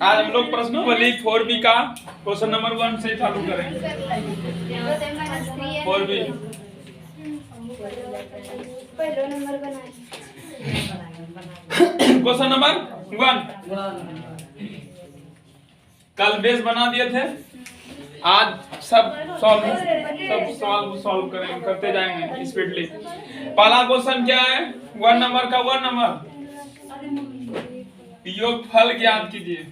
आज हम लोग प्रश्नावली 4B का क्वेश्चन नंबर 1 से चालू करेंगे। 4B क्वेश्चन नंबर 1 कल बेस बना दिए थे, आज सब सवाल सॉल्व करेंगे, करते जाएंगे स्पीडली। पहला क्वेश्चन क्या है? 1 नंबर का 1 नंबर योगफल ज्ञात कीजिए।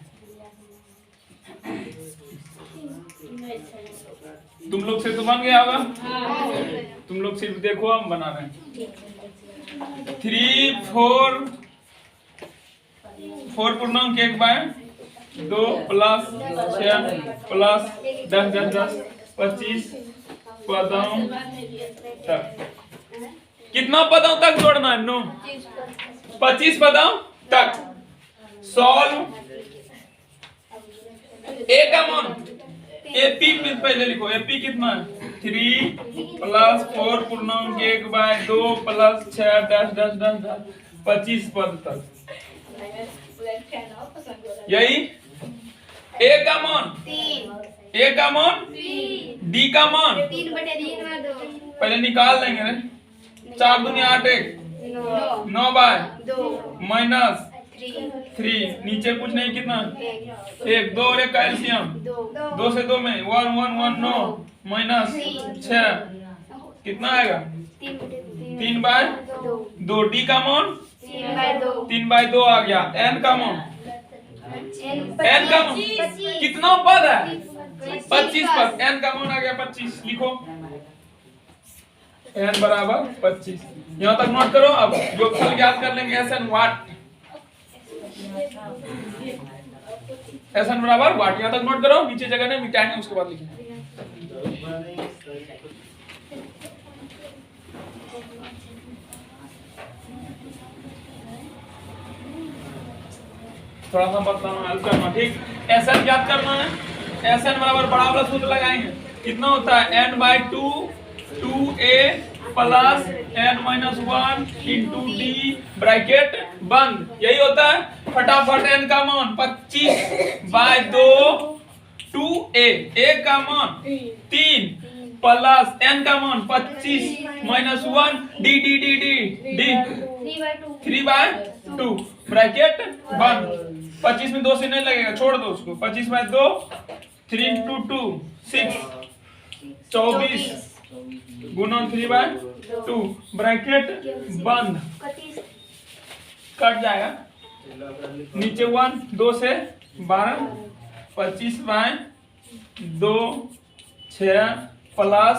तुम लोग से तो बन गया होगा, तुम लोग सिर्फ देखो, हम बना रहे हैं। 3 4 पूर्णांक 1/2 प्लस 6 प्लस 10 10 10 25 पदों तक। कितना पदों तक जोड़ना है? 25 पदों तक। सॉल्व ए का मान एपी पहले लिखो। एपी कितना है? 3 प्लस 4 पूर्णांक 1/2 प्लस 6 10 10 10 10 25 पद तक। यही ए का मान 3, ए का मान 3, डी का मान 3/3 पहले निकाल लेंगे रे। 4 दूनी 8 1 9/2 माइनस 3 नीचे कुछ नहीं, कितना 1 2 और 1 कैल्शियम 2 से 2 में 1 1 1 9 माइनस 6 कितना आएगा? 3/2। डी का मान 3/2 आ गया। एन का मान कितना पद है? 25 पद। एन का मान आ गया 25। लिखो एन बराबर 25। यहां तक नोट करो। अब योगफल ज्ञात कर लेंगे। एसएन वाट, एसएन बराबर वाट। यहां तक नोट करो, नीचे जगह नहीं मिटाएंगे, उसके बाद लिखेंगे। थोड़ा सा बदलाना हल करना, ठीक। एसएन ज्ञात करना है। एसएन बराबर बड़ा वाला सूत्र लगाएंगे। कितना होता है? n/2 2a plus n-1 into D bracket बंद। यही होता है। फटाफट n का मान 25/2 2a, a का मान 3 प्लस n का मान 25 minus 1 D D D D D 3/2 bracket बंद। 25 में 2 से नहीं लगेगा, छोड़ दो उसको। 25/2 3 into 2 6 24 गुना 3/2 ब्रैकेट बंद। कट जाएगा नीचे 1 2 से 12 25/2 6 प्लस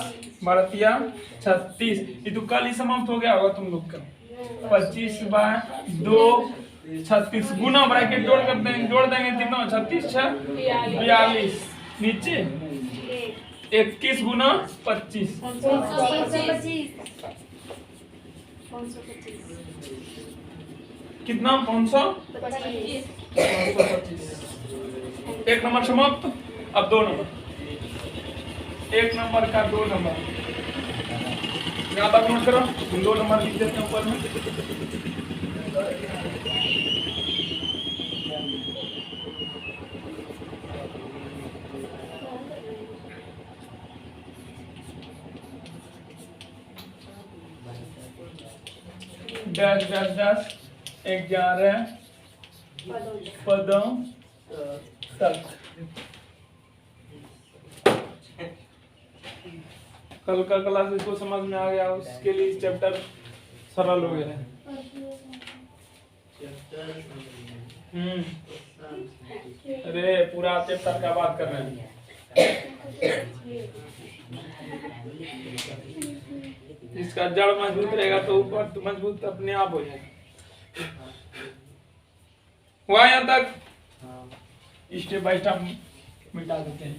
36। ये तो कल ही समाप्त हो गया होगा तुम लोग का। 25/2 36 गुना ब्रैकेट जोड़ देंगे कितना? 36 6 42 नीचे 21 गुना 25 कितना? 525। 1 नंबर समाप्त। अब 2 नंबर। 1 नंबर का 2 नंबर यहाँ तक नोट करो। 2 नंबर लिख देते हैं ऊपर में। डैश डैश डैश 11 पदों तक। कल का क्लास इसको समझ में आ गया, उसके लिए चैप्टर सरल हो गया है। अरे पूरा चैप्टर का बात कर रहे हैं। इसका जड़ मजबूत रहेगा तो ऊपर तो मजबूत अपने आप हो जाएगा। हुआ यहाँ तक? स्टेप बाय स्टेप मिटा देते हैं।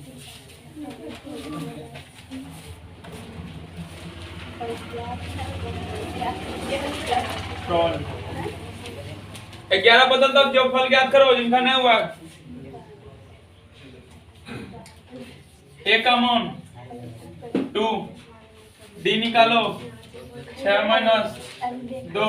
11 बदल तक जो फल ज्ञात करो जिनका नहीं हुआ। ए का मान 2, डी निकालो 6 माइनस 2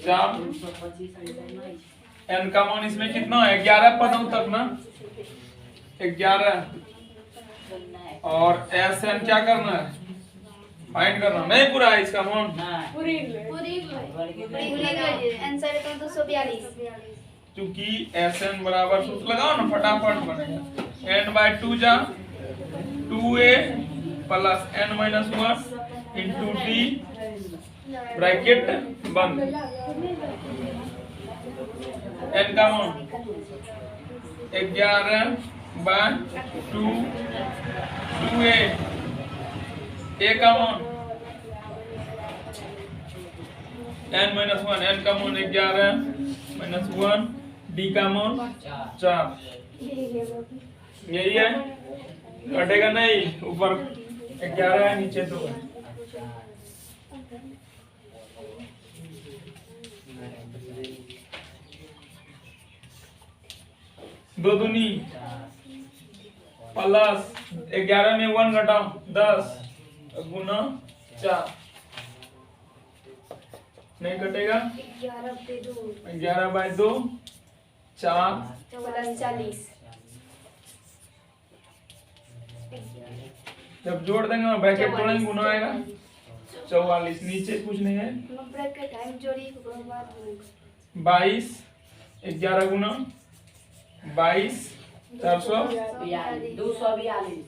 चार एन का मान इसमें कितना है 11 पदों तक ना 11 और एस एन क्या करना है फाइंड करना नहीं पूरा है इसका मान पूरी आंसर तो 242 क्योंकि एस एन बराबर सूत्र लगाओ ना फटाफट बनेगा एन बाय 2 जा 2a plus n minus 1 into D bracket बंद n का मान 11 बाय 2 2a a का मान n माइनस 1 n का मान 11 माइनस 1 d का मान 4 यही है कटेगा नहीं ऊपर 11 है नीचे 2 है दो दूनी प्लस 11 में 1 घटाओ 10 गुना 4 नहीं कटेगा 11 बाय 2 4 प्लस 40 जब जोड़ देंगे और ब्रैकेट तोड़ेंगे गुना आएगा 44 नीचे कुछ नहीं है ब्रैकेट टाइम जोड़ी 22 11 गुना 22 442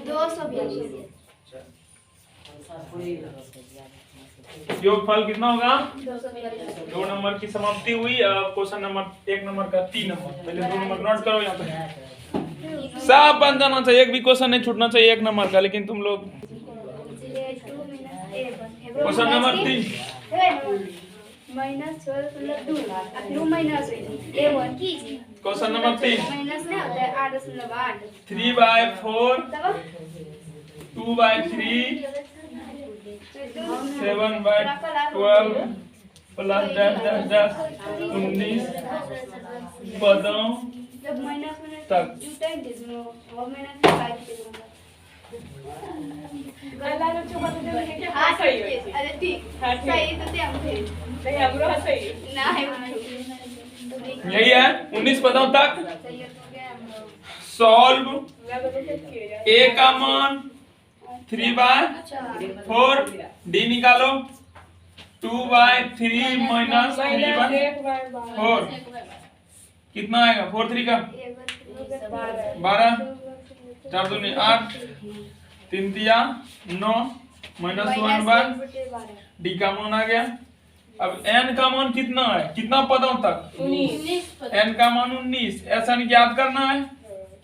242 योग फल कितना होगा 242 दो नंबर की समाप्ति हुई। अब क्वेश्चन नंबर 1 नंबर का 3 नंबर पहले 2 नंबर नोट करो यहाँ पे सब बन जाना चाहिए एक भी क्वेश्चन नहीं छूटना चाहिए 1 नंबर का लेकिन तुम लोग question number 3 minus 12 2 2 minus a1 कीजिए क्वेश्चन नंबर 3 माइनस ना होता है 8.8 3 बाय 4 2 बाय 3 7 बाय 12 प्लस 10 19 पदों जब माइनस तक टाइम दिस और माइनस 5 गला लोग जो बात करते हैं क्या हाँ सही है अरे ठीक सही तो ते हम थे नहीं अब रहा सही है ना है यही है 19 पदों तक सही हो गया हम लोग सॉल्व मैं बता सकती हूँ a का मान 3 बाय 4 d निकालो 2 बाय 3 माइनस 3 बाय 4 कितना आएगा 4 3 का 12 4 दूनी 8 3 तिया 9 माइनस 1 बाय d का मान आ गया। अब n का मान कितना है कितना पदों तक 19 n का मान 19 ऐसा नहीं याद करना है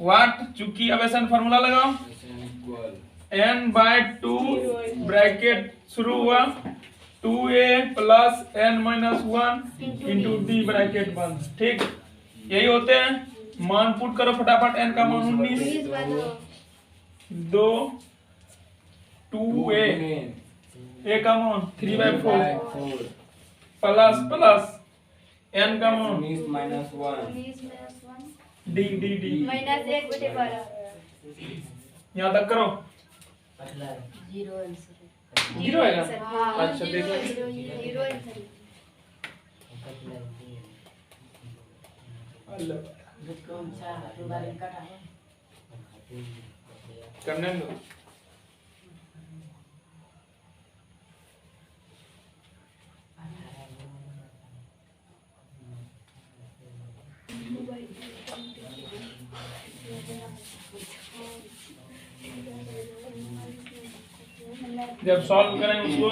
व्हाट चूंकि अब ऐसा फार्मूला लगाओ n बाय 2 ब्रैकेट शुरू हुआ 2a plus n minus 1 into D bracket बंद ठीक यही होते हैं मान पुट करो फटाफट n का मान 19 2 2a a का मान 3 बाय 4 प्लस प्लस n का मान minus 1 D D D minus 1/12 यहाँ तक करो जीरो है ना हाँ अच्छा देखो जीरो आंसर करने दो जब सॉल्व करें उसको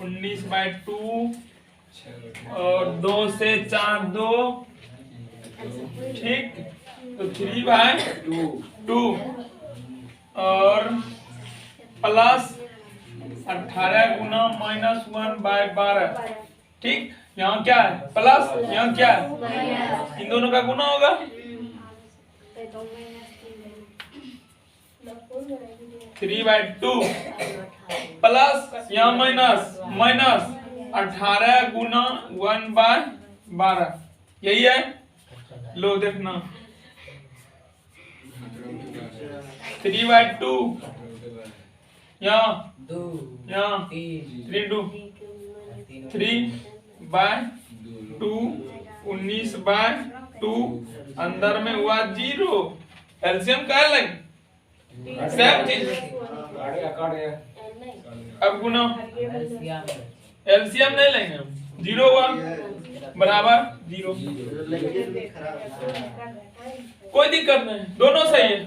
19 बाय 2 और 2 से 4 2 ठीक तो 3 बाय 2 और प्लस 18 गुना माइनस 1 बाय 12 ठीक यहाँ क्या है प्लस यहाँ क्या है इन दोनों का गुना होगा 3 बाय 2 प्लस यहाँ माइनस माइनस 18 गुना 1 बाय 12 यही है लो देखना 3/2 यहाँ 3/2 19/2 अंदर में हुआ 0 एलसीएम क्या लगे सेम चीज अब गुना एलसीएम नहीं लेंगे हम 0 हुआ बराबर 0 कोई दिक्कत नहीं दोनों सही है।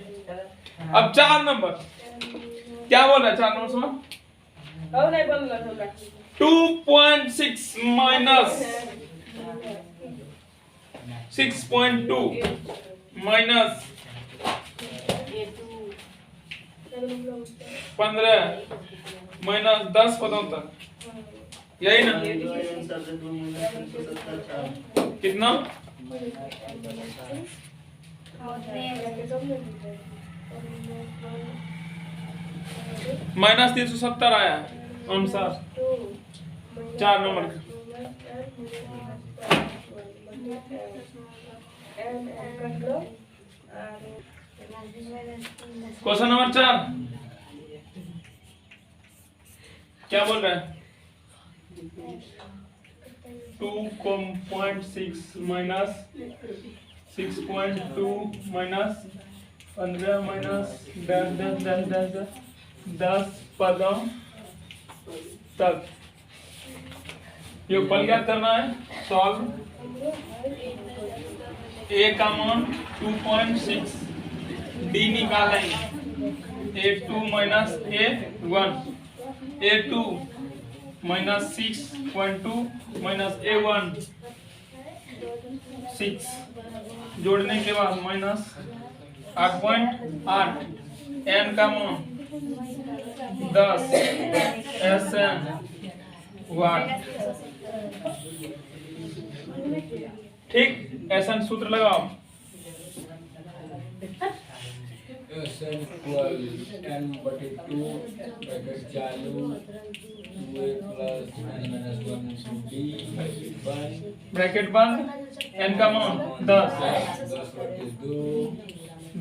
अब 4 नंबर क्या बोल रहा है 4 नंबर सुनो और नहीं बोल रहा हमरा 2.6 माइनस 6.2 माइनस 15 माइनस 10 पदों तक यही ना कितना माइनस 370 आया अनुसार 4 नंबर का क्वेश्चन नंबर 4 क्या बोल रहा है 2.6 माइनस 6.2 माइनस 15 माइनस 10 पदों तक योगफल क्या करना है सॉल्व a का मान 2.6 d निकालेंगे a2 minus a1 a2 minus 6.2 minus a1 6 जोड़ने के बाद माइनस 8.8 n का मान 10 SN वाट ठीक SN सूत्र लगाओ SN equal n/2 ब्रैकेट चालू 2a plus n minus 1 into d bracket बंद n का मान 10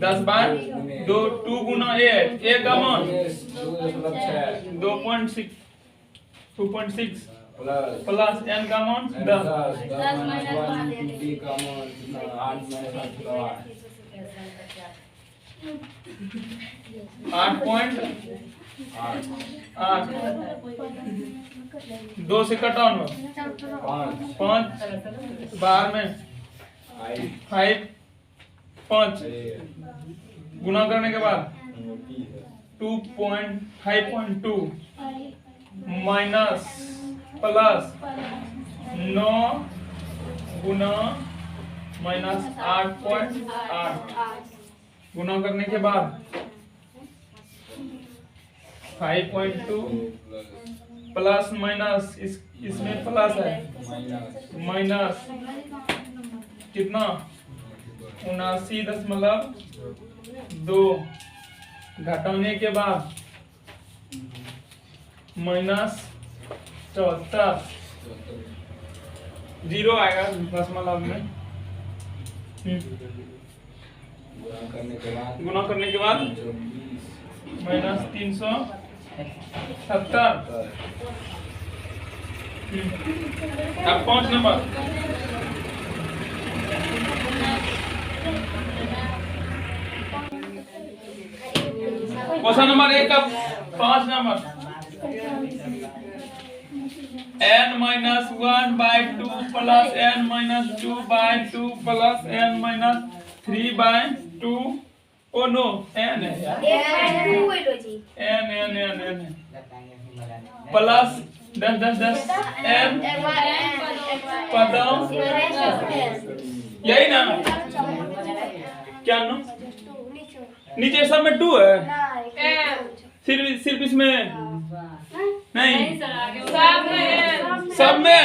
10 बार 2 2 गुना a का मान 2.6 प्लस n का मान 10 d का मान 8.8 2 से कटाओ 5 बाहर में 5 गुना करने के बाद 5.2 माइनस प्लस 9 गुना माइनस 8.8 गुना करने के बाद 5.2 प्लस माइनस इसमें प्लस है माइनस कितना 79.2 घटाने के बाद माइनस 74 0 आएगा दशमलव में गुना करने के बाद माइनस 370 अब 5 नंबर क्वेश्चन नंबर 1 का 5 number n-1/2 plus n-2/2 plus n-3/2 ओ नो n है n प्लस 10 n पदों यही ना क्या नो नीचे सब में 2 है सिर्फ इसमें नहीं सब में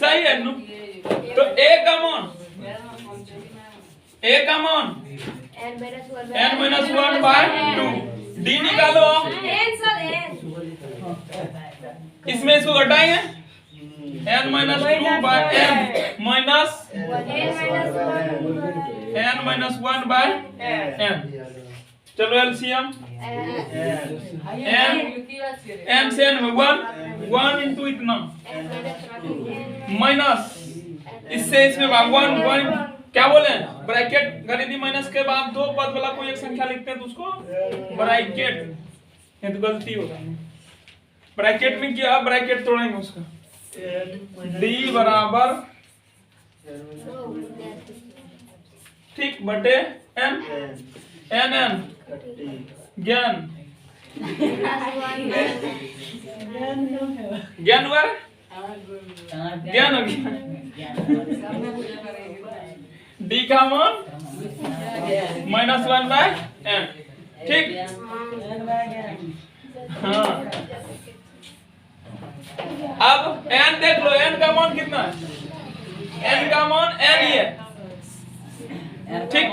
सही है नु तो a का मान n-1/2 d निकालो इसमें इसको घटाएंगे n minus 2 by n minus n minus 1 by n। चलो एलसीएम n से n में 1 into इतना माइनस इससे इसमें भाग 1 क्या बोले ब्रैकेट गणितीय माइनस के बाद दो पद वाला कोई एक संख्या लिखते हैं तो उसको ब्रैकेट, ये तो गलती हो गई। ब्रैकेट में क्या ब्रैकेट तोड़ेंगे उसका d बराबर ठीक बटे n n ज्ञान ज्ञान हुआ ज्ञान हो गया d का मान -1 बाय n ठीक। हाँ अब n देख लो n का मान कितना है n का मान n ही है ठीक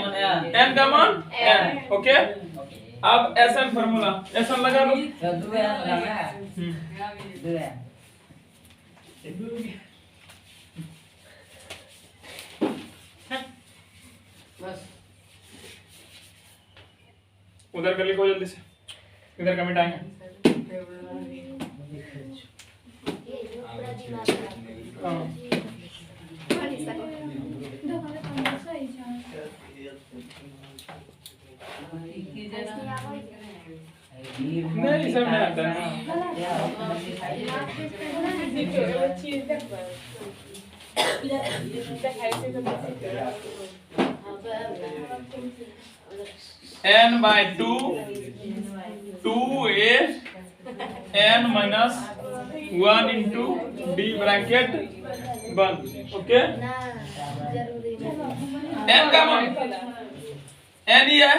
n का मान n ओके। अब एसएन फार्मूला एसएन लगा लो उधर कर लिखो जल्दी से इधर कमेंट आएंगे। नहीं सब नहीं आता n by 2 2a n minus 1 into d bracket 1 okay. n का मान n ही है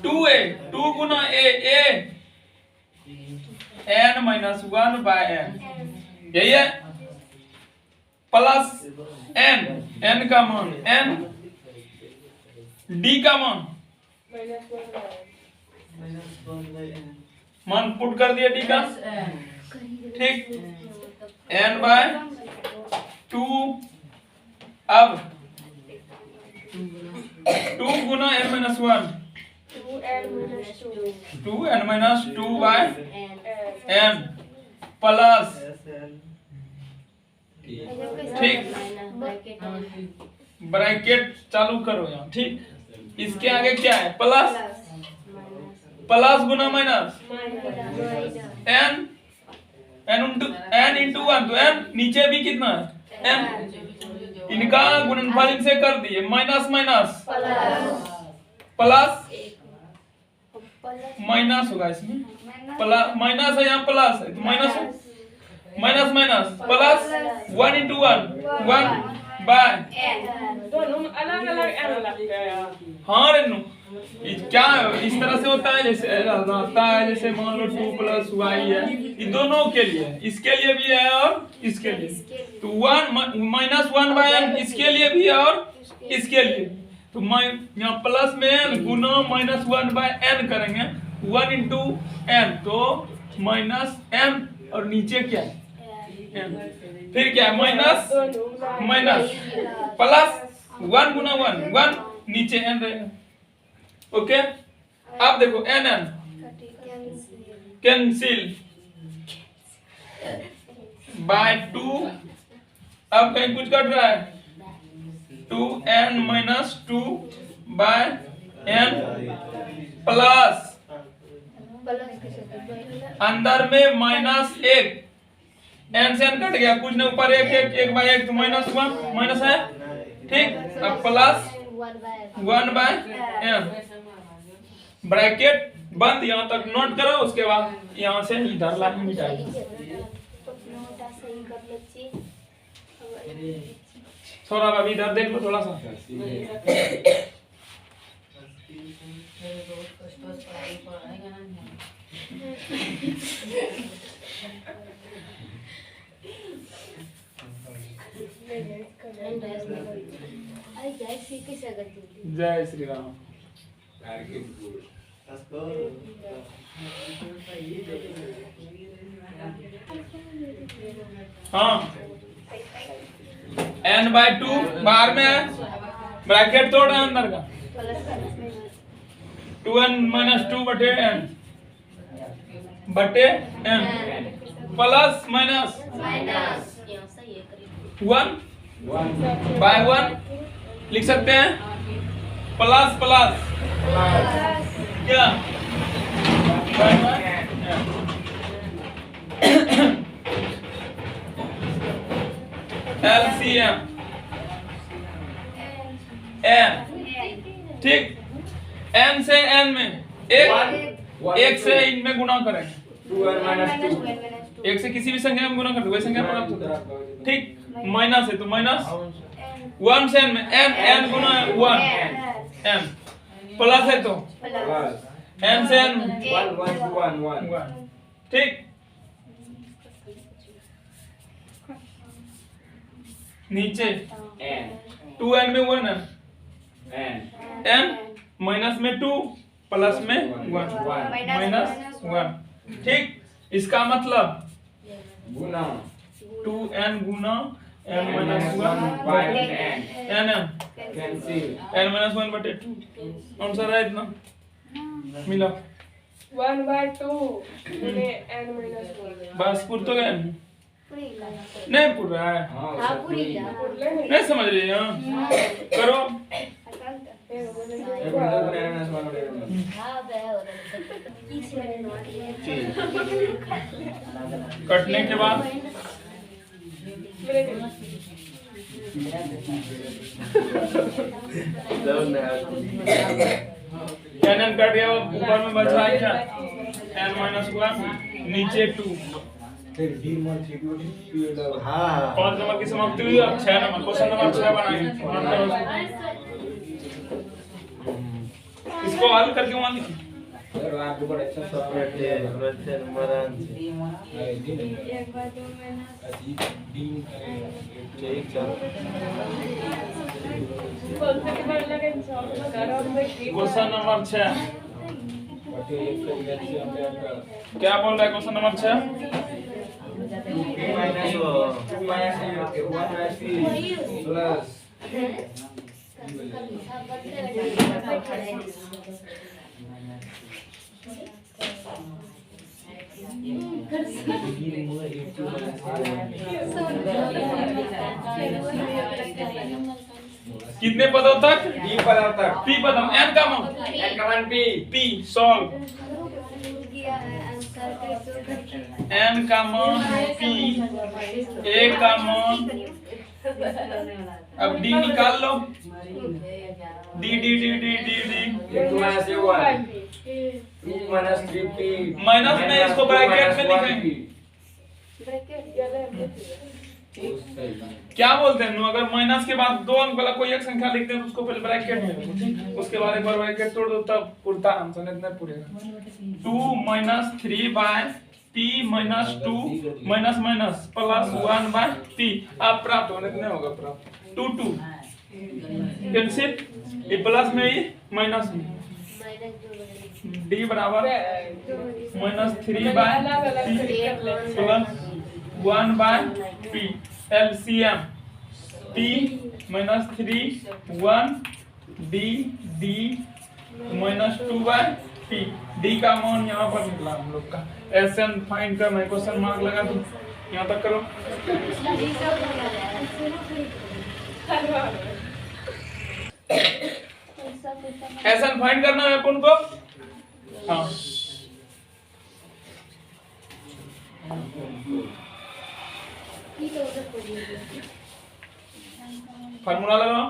2a 2 Guna a n minus 1 by n यही है प्लस n का मान n d का मान मान पुट कर दिया d का ठीक n by 2 अब 2 गुना n minus 1 2n minus 2 by n plus ठीक ब्रैकेट चालू करो यहाँ ठीक। इसके आगे क्या है प्लस प्लस गुना माइनस n n इंटू 1 तो n नीचे भी कितना है n इनका गुणनफल इनसे कर दिए माइनस माइनस प्लस माइनस होगा इसमें प्लस माइनस है यहाँ प्लस है तो minus minus minus plus 1 into 1 by दोनों अलग अलग n लगते हैं। हाँ रेनू क्या इस तरह से होता है जैसे रहता है जैसे मान लो 2 + y है ये दोनों के लिए इसके लिए भी है और इसके लिए तो 1 -1 बाय n इसके लिए भी है और इसके लिए तो यहाँ प्लस में n गुना -1 बाय n करेंगे 1 into n तो -n और नीचे क्या है n फिर क्या है माइनस माइनस प्लस 1 गुना 1 नीचे n रहेगा ओके। अब देखो n कैंसिल बाय 2 अब कहीं कुछ कट रहा है 2n - 2 बाय n प्लस अंदर में -1 n से n कट गया कुछ नहीं ऊपर 1 बाय 1 तो -1 माइनस है ठीक। अब प्लस 1 बाय n ब्रैकेट बंद यहाँ तक नोट करो उसके बाद यहाँ से इधर लाइन मिटाइए थोड़ा अभी इधर देख लो थोड़ा सा जय श्री राम। हाँ n बाय 2 बाहर में है, ब्रैकेट तोड़ है अंदर का, प्लस माइनस 2n माइनस 2 बटे n प्लस माइनस 1 बाय 1 लिख सकते हैं, प्लस प्लस क्या बाय LCM n, ठीक, n से n में एक से इनमें गुना करेंगे, 2n minus 2 एक से किसी भी संख्या में गुना कर दो, वही संख्या प्राप्त होता है, ठीक, माइनस है तो माइनस 1 से n में n गुना 1 n प्लस है तो plus n से n 1 1 1 1 1, ठीक, नीचे n 2n में 1 है, n n माइनस में 2 प्लस में 1 माइनस 1, ठीक, इसका मतलब गुना 2n Guna n minus 1 by n n cancel n minus 1 बटे 2 कौन सा रहा इतना मिला 1/2 गुने n minus 1 बस पूर तो गया नहीं पूर रहा है, हाँ पूरी नहीं समझ रही है, करो एक गुना n minus 1 बटे कटने के बाद n कट गया, ऊपर में बचा है क्या n माइनस 1 नीचे 2, फिर d मत स्पीड हाँ 5 नंबर की समाप्ति हुई, अब 6 नंबर क्वेश्चन नंबर 6 बनाएंगे, इसको हल करके वहां लिखिए, सर आपको बड़ा अच्छा सवाल है ठीक चल क्वेश्चन नंबर 6 बटे एक का कैल्शियम का क्या बोल रहा है क्वेश्चन नंबर 6 2 minus 1 plus कितने पदों तक, p पदों तक p पदम n का मान n का मान p p सॉल्व n का मान p a का मान, अब d निकाल लो, d d d d d d 2 minus 1 2 minus 3p minus में इसको ब्रैकेट में लिखेंगे, क्या बोलते हैं अगर माइनस के बाद 2 अंक वाला कोई एक संख्या लिखते हैं तो उसको पहले ब्रैकेट में लिखो, ठीक, उसके बाद एक बार ब्रैकेट तोड़ दो तब पूरा आंसर इतना पूरेगा, 2 minus 3 by p minus 2 minus minus plus 1 by p, अब प्राप्त होने कितने होगा प्राप्त 2 2 कैंसिल, ये प्लस में ये माइनस में, d बराबर minus 3 by p plus 1 by p, LCM p minus 3 1 d d minus 2 by p, d का मान यहाँ पर निकला हम लोग का, SN फाइंड करना है, क्वेश्चन मार्क लगा दो, यहाँ तक करो, SN फाइंड करना है अपन को, हाँ फार्मूला लगाओ,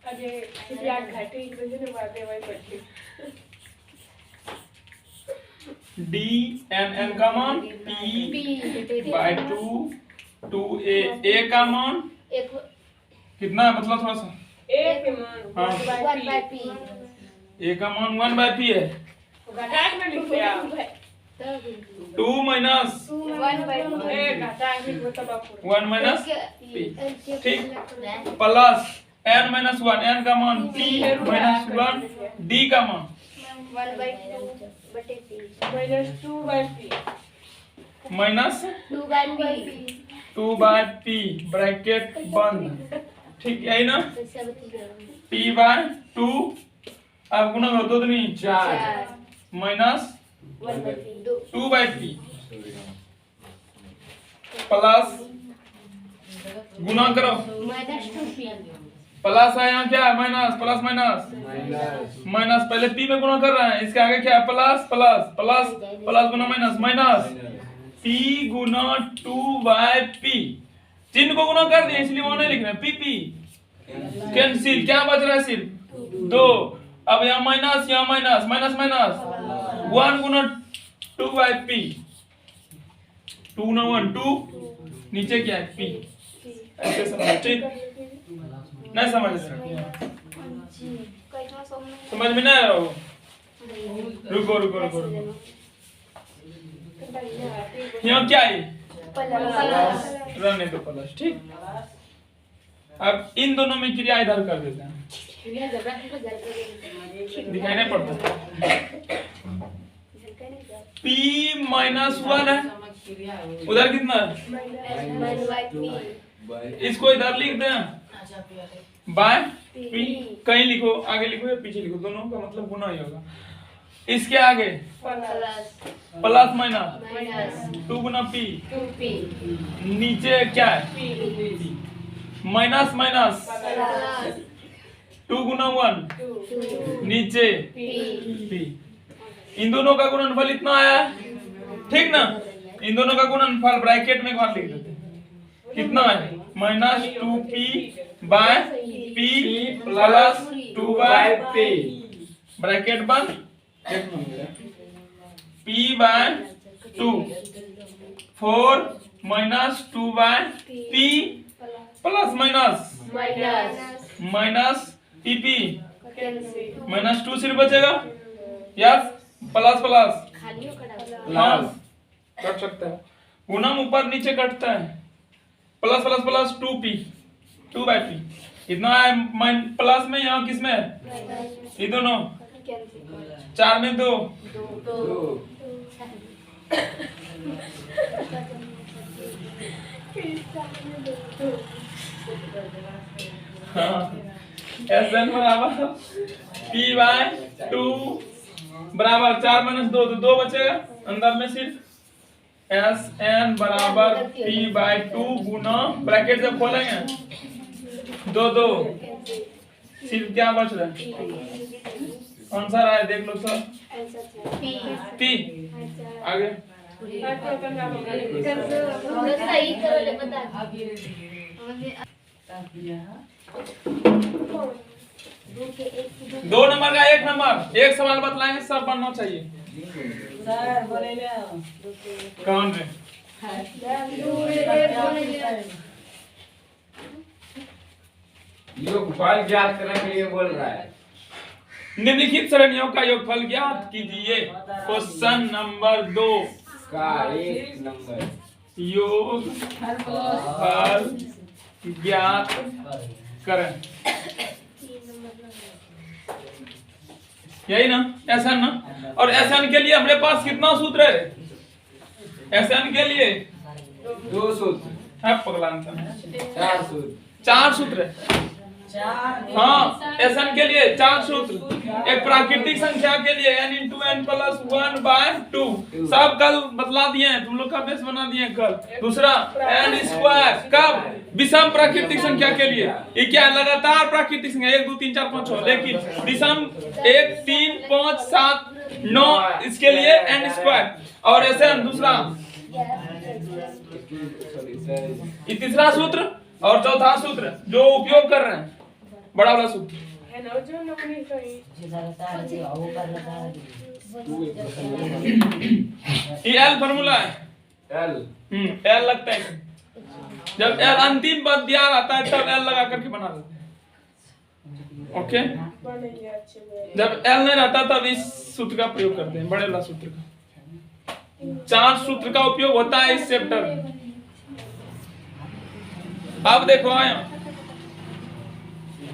अजय किती आठ घाटे इकडे ने वादे वाई पडली d n n का मान p by 2 2a a का मान कितना है मतलब थोड़ा सा, एक मान हाँ। 1 by p a का मान 1 by p है, घटाट में लिख दिया 2 minus 1 by 2 एक घटाट में वो तब 1 minus p, ठीक, प्लस n minus 1 n का मान p minus 1 d का मान 1 by 2 बटे p -2 by p minus 2/p bracket बंद, ठीक यही ना। p/2 अब गुना करो, 2 दूनी 4 माइनस 2/p प्लस गुना करो प्लस है, यहाँ क्या है माइनस, प्लस माइनस माइनस, पहले p में गुना कर रहे हैं, इसके आगे क्या है प्लस प्लस प्लस प्लस गुना माइनस माइनस p गुना 2/p, चिन्ह को गुना कर दिए इसलिए वहां नहीं लिख रहे हैं, p कैंसिल, क्या बच रहा है सिर्फ 2। अब यहाँ माइनस यहाँ माइनस माइनस माइनस 1 गुना 2/p, 2 गुना 1 2, नीचे क्या है p, ऐसे समझ, ठीक नहीं समझ समझ में नहीं आ रहा हो, रुको रुको रुको रुको, यहाँ क्या है रहने दो प्लस, ठीक। अब इन दोनों में क्रिया इधर कर देते हैं, दिखाई नहीं पड़ता। p-1 है, उधर कितना है, इसको इधर लिख दें बाय p, कहीं लिखो आगे लिखो या पीछे लिखो, दोनों का मतलब गुना ही होगा। इसके आगे प्लस माइनस 2 गुना p, नीचे क्या है माइनस माइनस 2 गुना 1, नीचे p, इन दोनों का गुणनफल इतना आया, ठीक ना। इन दोनों का गुणनफल ब्रैकेट में बाहर लिख देते हैं, कितना है minus 2p by p plus 2/p bracket बंद, p by 2 4 minus 2/p plus minus minus pp minus 2 सिर्फ बचेगा, यस प्लस प्लस हाँ कट सकता है, गुणम ऊपर नीचे कटता है, प्लस प्लस प्लस 2/p इतना है प्लस में, यहाँ किस में है ये दोनों 4 में 2 हाँ Sn बराबर p/2 बराबर 4 माइनस 2 तो 2 बचेगा अंदर में, सिर्फ Sn बराबर p/2 गुना ब्रैकेट जब खोलेंगे 2 2, सिर्फ क्या बच रहा है, आंसर आया देख लो सर, p आगे दो नंबर का 1 नंबर, एक सवाल बतलाएंगे सब बनना चाहिए। कौन रे योगफल ज्ञात करने के लिए बोल रहा है, निम्नलिखित सरणियों का योगफल ज्ञात कीजिए। क्वेश्चन नंबर 2 का 1 नंबर योगफल ज्ञात करें, यही ना Sn ना। और Sn के लिए हमारे पास कितना सूत्र है, Sn के लिए 2 सूत्र है पगला, 4 सूत्र 4 सूत्र है, हाँ Sn के लिए 4 सूत्र, एक प्राकृतिक संख्या के लिए n × n + 1/2 सब कल बतला दिए हैं, तुम लोग का बेस बना दिए कल। दूसरा n² कब विषम प्राकृतिक संख्या के लिए, ये क्या है लगातार प्राकृतिक संख्या 1 2 3 4 5 6, लेकिन विषम 1 3 5 7 9 इसके लिए n²। और ऐसे दूसरा ये तीसरा सूत्र और चौथा सूत्र जो उपयोग कर रहे हैं, बड़ा वाला सूत्र ये L फॉर्मूला है, L लगता है, जब L अंतिम पद दिया रहता है तब L लगा करके बना देते हैं, ओके। जब L नहीं रहता तब इस सूत्र का प्रयोग करते हैं, बड़े वाला सूत्र का। 4 सूत्र का उपयोग होता है इस चैप्टर में। अब देखो आया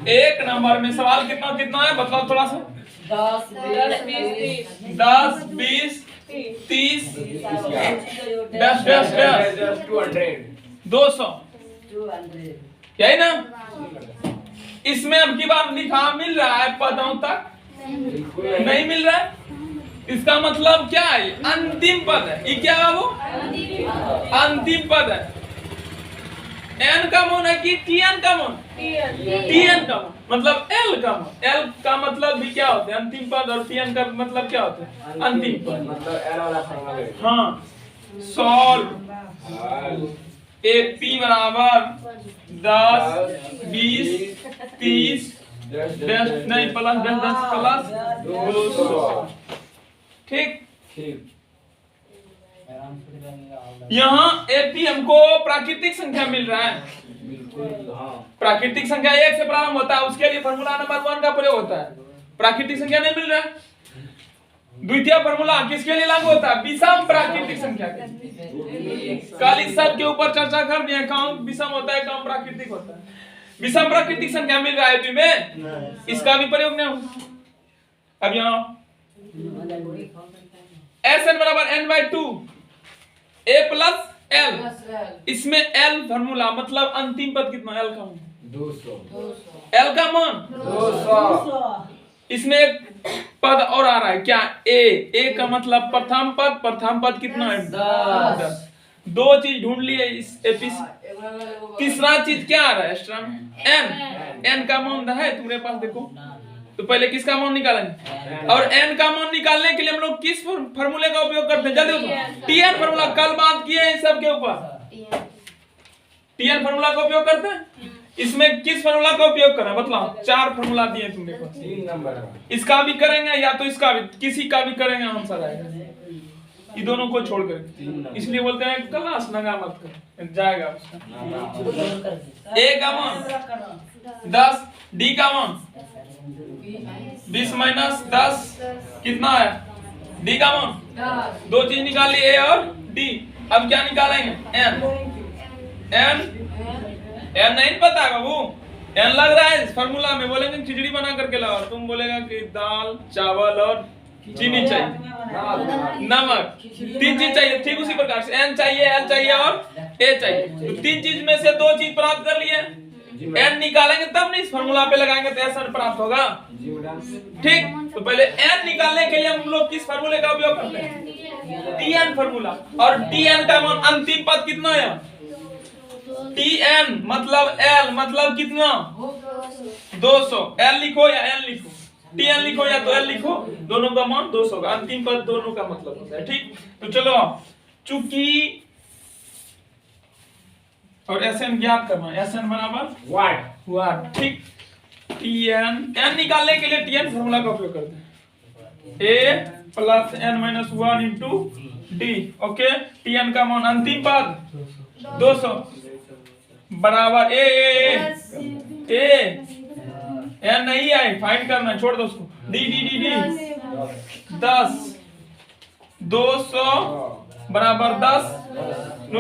1 नंबर में सवाल कितना कितना है, बताओ थोड़ा सा। 10 20 30 डैश डैश डैश 200 यही ना। इसमें अब की बार लिखा मिल रहा है पदों तक नहीं मिल रहा है। इसका मतलब क्या है? अंतिम पद है। ये क्या है? वो अंतिम पद है। एन का मान है कि टीएन का मान? टीएन का मान मतलब एल का मान। एल का मतलब भी क्या होता है? अंतिम पद। और टीएन का मतलब क्या होता है? अंतिम पद। मतलब एल वाला फॉर्मूला। हाँ, सॉल्व एपी बराबर 10 20 30 नहीं प्लस 10 प्लस 200। ठीक। यहाँ एपी हमको प्राकृतिक संख्या मिल रहा है। प्राकृतिक संख्या 1 से प्रारंभ होता है, उसके लिए फॉर्मूला नंबर 1 का प्रयोग होता है। प्राकृतिक संख्या नहीं मिल रहा है। द्वितीय फॉर्मूला किसके लिए लागू होता है? विषम प्राकृतिक संख्या के। कल इस सब के ऊपर चर्चा कर दिया। कौन विषम होता है, कौन प्राकृतिक होता है। विषम प्राकृतिक संख्या मिल रहा है तुम्हें, इसका भी प्रयोग नहीं होगा। अब यहाँ Sn बराबर n/2 a प्लस l। इसमें l फॉर्मूला मतलब अंतिम पद कितना? l का मान 200। l का मान 200। इसमें एक पद और आ रहा है क्या? a का मतलब प्रथम पद। प्रथम पद कितना है? 10। दो चीज ढूंढ लिए इस तीसरा चीज क्या आ रहा है एक्स्ट्रा? n का मान है तुम्हारे पास, देखो तो पहले किसका मान निकालेंगे? और n का मान निकालने के लिए हम लोग किस फार्मूले का उपयोग करते हैं? जल्दी बताओ। टीएन फार्मूला कल बात किए हैं सब के ऊपर। टीएन फार्मूला का उपयोग करते हैं। इसमें किस फार्मूला का उपयोग करना बताओ? 4 फार्मूला दिए तुमने को। 3 नंबर इसका भी करेंगे या तो इसका भी, किसी का भी करेंगे आंसर आएगा। ये दोनों को छोड़कर, इसलिए बोलते हैं क्लास नगा मत कर जाएगा उसका। ए का मान 10, डी का मान 20 माइनस 10 कितना है? डी का मान 2 चीज निकाल ली, ए और डी। अब क्या निकालेंगे? एन नहीं पता बाबू, एन लग रहा है इस फार्मूला में। बोलेंगे खिचड़ी बना करके लाओ, तुम बोलेगा कि दाल चावल और चीनी चाहिए, नमक, 3 चीज चाहिए। ठीक उसी प्रकार से एन चाहिए, एल चाहिए और ए चाहिए। तो 3 चीज में से 2 चीज प्राप्त कर लिए। एन निकालेंगे तब नहीं इस फार्मूला पे लगाएंगे तो ऐसा प्राप्त होगा। ठीक, तो पहले एन निकालने के लिए हम लोग किस फार्मूले का उपयोग करते हैं? TN formula. और टीएन का मान अंतिम पद कितना है? टीएन मतलब एल मतलब कितना? 200। एल लिखो या एन लिखो, टीएन लिखो या तो एल लिखो, दोनों का मान 200 का। अंतिम पद दोनों का मतलब होता है। ठीक, तो चलो चूंकि और Sn ज्ञात करना है। Sn बराबर वाट। ठीक, Tn n निकालने के लिए Tn फार्मूला का उपयोग करते हैं। a plus n-1 into D. Okay, Tn का मान अंतिम पद 200 बराबर ए n नहीं आए, फाइंड करना, छोड़ दो उसको। डी 10 200 बराबर 10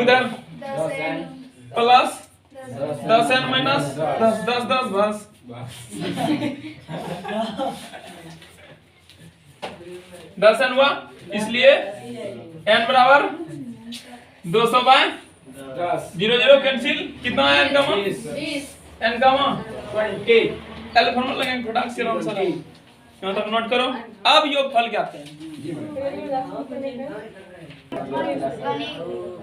इधर प्लस 10n माइनस 10 बस 10n हुआ, इसलिए n बराबर 200 बाय 0 कैंसिल। कितना है n का मान? 20। n का मान 20। एल फॉर्मूला लगाएंगे फटाक से आराम से, यहाँ तक नोट करो। अब योगफल क्या आते हैं?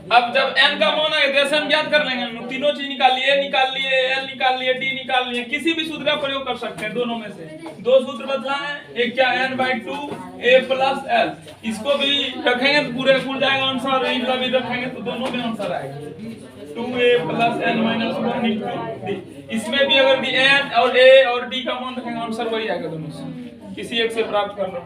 अब जब n का मान आए तो Sn ज्ञात कर लेंगे। तीनों चीज निकाल लिए, a निकाल लिए, l निकाल लिए, d निकाल लिए। किसी भी सूत्र का प्रयोग कर सकते हैं दोनों में से। 2 सूत्र बदला है, एक क्या n/2 a प्लस l। इसको भी रखेंगे तो पूरे खुल जाएगा आंसर, इनका भी रखेंगे तो दोनों में आंसर आएगा। 2a plus n-1 into d। इसमें भी अगर भी n और a और d का मान रखेंगे आंसर वही आएगा दोनों से, किसी एक से प्राप्त करना।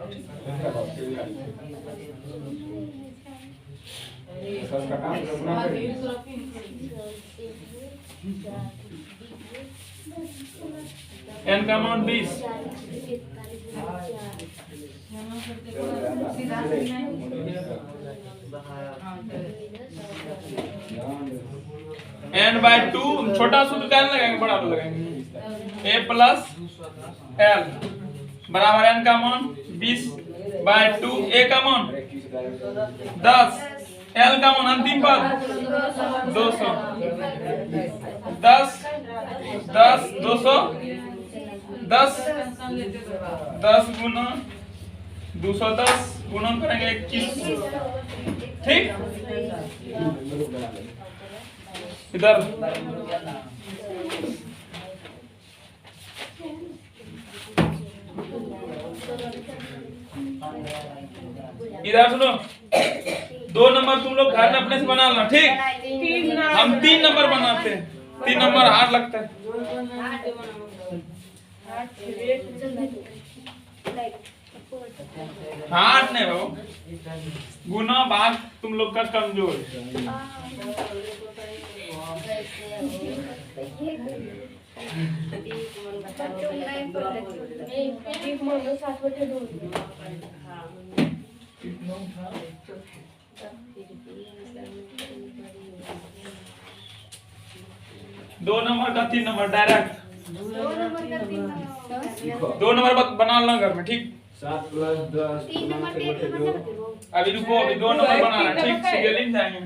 n का मान 20। n/2 छोटा सूत्र का लगाएंगे, बड़ा लगाएंगे। a प्लस l बराबर n का मान 20/2, a का मान 10 एल का मान अंतिम पद 200 10 10 200 10 गुना 210 गुणन करेंगे 21 ठीक। इधर इधर सुनो 2 नंबर तुम लोग घर में अपने से बना लेना ठीक। हम 3 नंबर बनाते हैं 3 नंबर हार्ड लगता है। हार्ड नहीं बाबू गुना भाग तुम लोग का कमजोर दो नंबर का 3 नंबर डायरेक्ट 2 नंबर बना लेना घर में ठीक। 7 + 10 अभी रुको अभी 2 नंबर बनाना है ठीक। सीरियली जाएंगे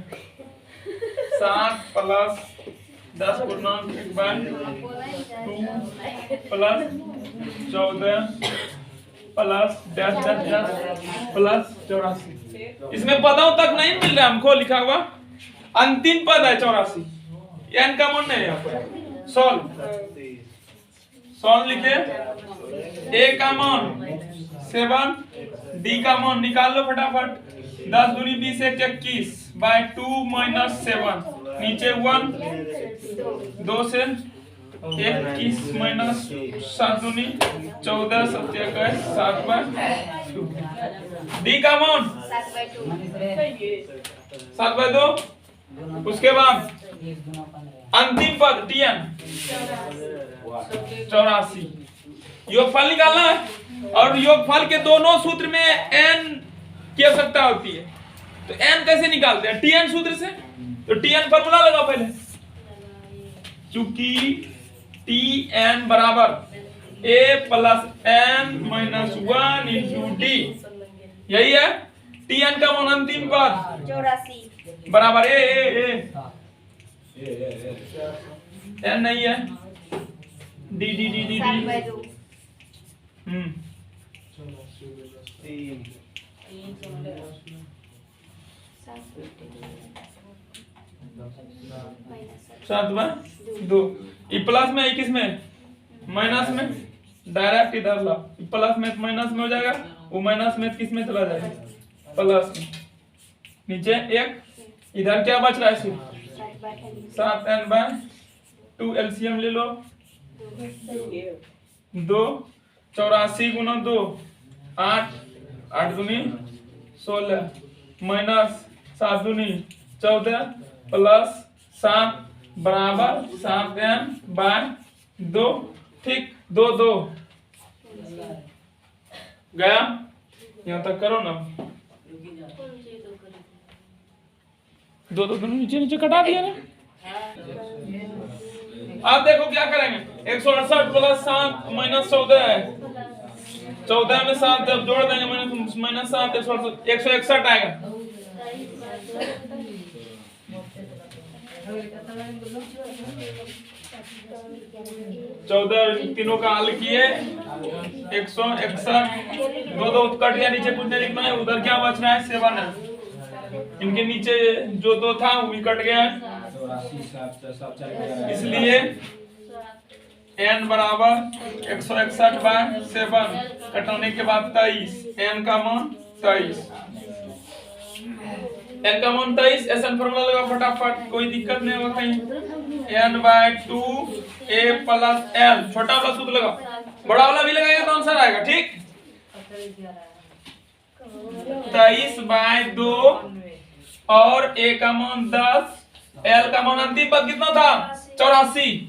7 + 10 गुणन 2 + 14 + 10 + 84। इसमें पदों तक नहीं मिल रहा हमको लिखा हुआ अंतिम पद है 84। एन का मान नहीं है यहाँ पर सॉल्व लिखे ए का मान 7 डी का मान निकाल लो फटाफट 10 दूनी 20 1 21 बाय 2 - 7 नीचे 1 2 से 21 - 7 दूनी 14 7 21 7 बाय 2 डी का मान 7 बाय 2। उसके बाद अंतिम पद टीएन 84 योगफल निकालना है और योगफल के दोनों सूत्र में एन की आवश्यकता होती है। तो एन कैसे निकालते हैं टीएन सूत्र से। तो टीएन फॉर्मूला लगाओ पहले चूंकि टीएन बराबर a plus n minus 1 into d यही है। टीएन का मान अंतिम पद 84 बराबर ए एन नहीं है D D D D D 7/2 7 by 2 plus में 21 में माइनस में डायरेक्ट इधर ला प्लस में माइनस में हो जाएगा वो माइनस में किस में चला जाएगा प्लस में नीचे 1 इधर क्या बच रहा है सिर्फ 7n/2 एलसीएम ले लो 2 84 × 2 8 8 दूनी 16 माइनस 7 दूनी 14 प्लस 7 बराबर 7n/2 ठीक 2 2 गया यहाँ तक करो ना 2 2 दोनों नीचे नीचे कटा दिया ना। आप देखो क्या करेंगे 168 + 7 - 14 है 14 में 7 जब जोड़ देंगे -7 161 आएगा। चौदह तीनों का हल किए 161 दो कट गया नीचे कुछ नहीं लिखना है उधर क्या बच रहा है 7 है इनके नीचे जो 2 था वो भी कट गया है इसलिए n बराबर 161/7 कटाने के बाद 23 n का मान 23 n का मान 23 ऐसा फॉर्मूला लगा फटाफट कोई दिक्कत नहीं होगा कहीं n/2 a + l छोटा वाला सूत्र लगा बड़ा वाला भी लगाएगा तो आंसर आएगा ठीक 23/2 और a का मान 10 l का मान अंतिम पद कितना था 84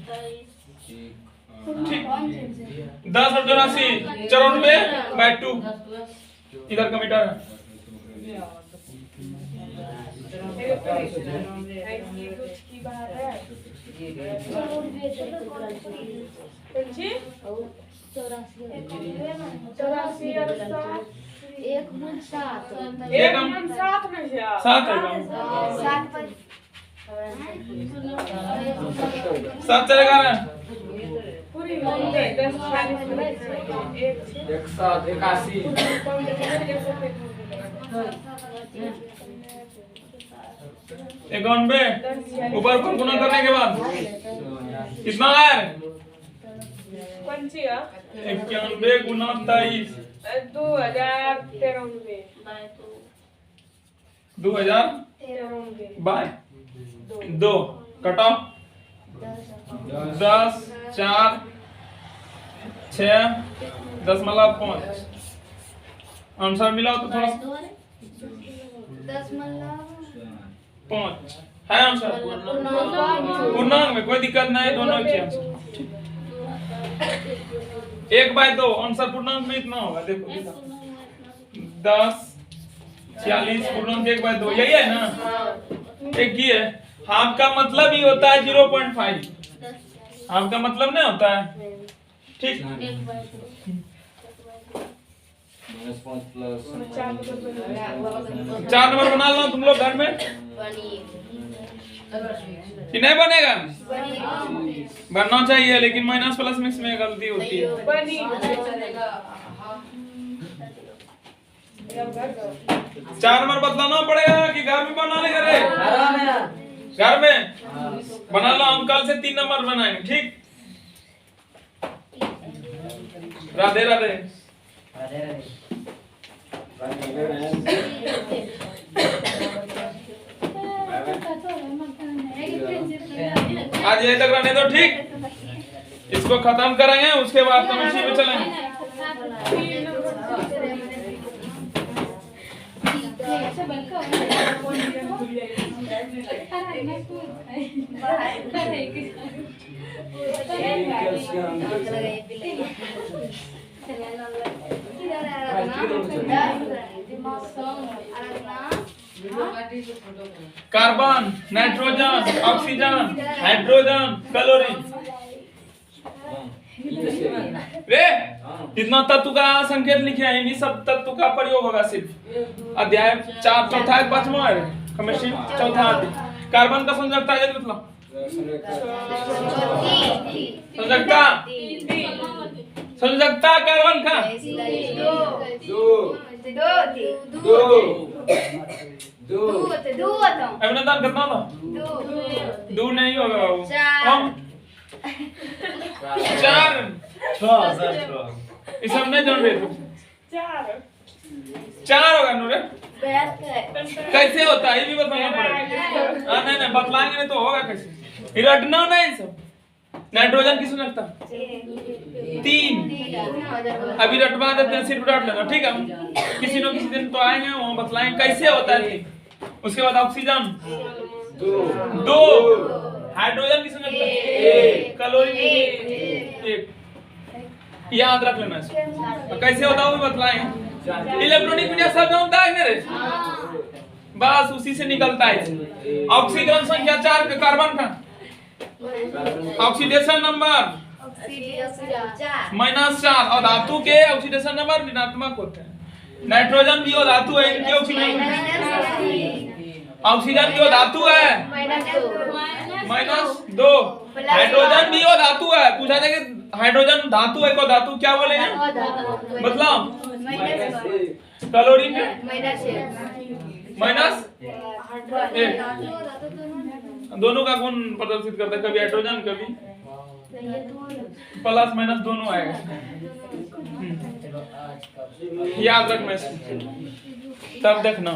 ठीक 10 और 84 94/2 इधर का मीटर है एक गुण 7 एक मन 7 में से 7 है कम 7 पर 7 चलेगा ना पूरी होंगे 10 40 में एक से 181 91 ऊपर पर गुना करने के बाद कितना आया पंची है 91 गुना 23 2093 2000 बाय 2 कटो 10 4 6 10.5 आंसर मिला तो थोड़ा 10 मतलब 5 है आंसर पूर्णांक में कोई दिक्कत नहीं, दोनों के आंसर 1/2 आंसर पूर्णांक में इतना होगा। देखो 10 46 पूर्णांक 1/2 यही है ना। एक ही है, हाफ का मतलब ही होता है 0.5, हाफ का मतलब नहीं होता है, ठीक। -5 प्लस 4 नंबर बना लो तुम लोग घर में कि नहीं बनेगा, बनना चाहिए, लेकिन माइनस प्लस मिक्स में गलती होती है। बनी 4 नंबर बदलाना पड़ेगा कि घर में बना ले करे, घर में बना लो, हम कल से 3 नंबर बनाएंगे, ठीक। राधे राधे। आज यही तक रहने दो, ठीक। इसको खत्म करेंगे, उसके बाद केमिस्ट्री में चलेंगे। Carbon, nitrogen, oxygen, hydrogen, chlorine. रे इतना तत्व का संकेत लिखे हैं, इन्हीं सब तत्व का प्रयोग होगा सिर्फ। अध्याय 4 चौथा है, 5वां है केमिस्ट्री, चौथा अध्याय। कार्बन का संयोजकता है, मतलब संयोजकता, संयोजकता कार्बन का 2 अभिनंदन कितना था? 2 नहीं होगा बाबू, हम 4 इस हमने जान रहे थे 4 होगा नूरे। कैसे होता है ये भी बताना पड़ेगा। हाँ नहीं बतलाएंगे नहीं तो होगा कैसे, रटना नहीं सब। नाइट्रोजन किस में लगता? 3 अभी रटवा देते हैं, सिर्फ रट लेना, ठीक है। किसी न किसी दिन तो आएंगे, वहाँ बतलाएंगे कैसे होता है। उसके बाद ऑक्सीजन 2, हाइड्रोजन किस में लगता है? क्लोरीन 1। याद रख लेना इसको, कैसे होता है वो भी बतलाएंगे। इलेक्ट्रॉनिक मीडिया शब्द होता है रे, बस उसी से निकलता है। ऑक्सीजन संख्या 4 के कार्बन का ऑक्सीडेशन नंबर -4 और धातु के ऑक्सीडेशन नंबर ऋणात्मक होते हैं। नाइट्रोजन भी वो धातु है, इनके ऑक्सीडेशन, ऑक्सीजन भी वो धातु है -2। हाइड्रोजन भी वो धातु है, पूछा था कि हाइड्रोजन धातु है को धातु क्या बोलेंगे, मतलब क्लोरीन -1। दोनों का गुण प्रदर्शित करता है, कभी हाइड्रोजन कभी प्लस माइनस दोनों आएगा। याद रखना, तब देखना।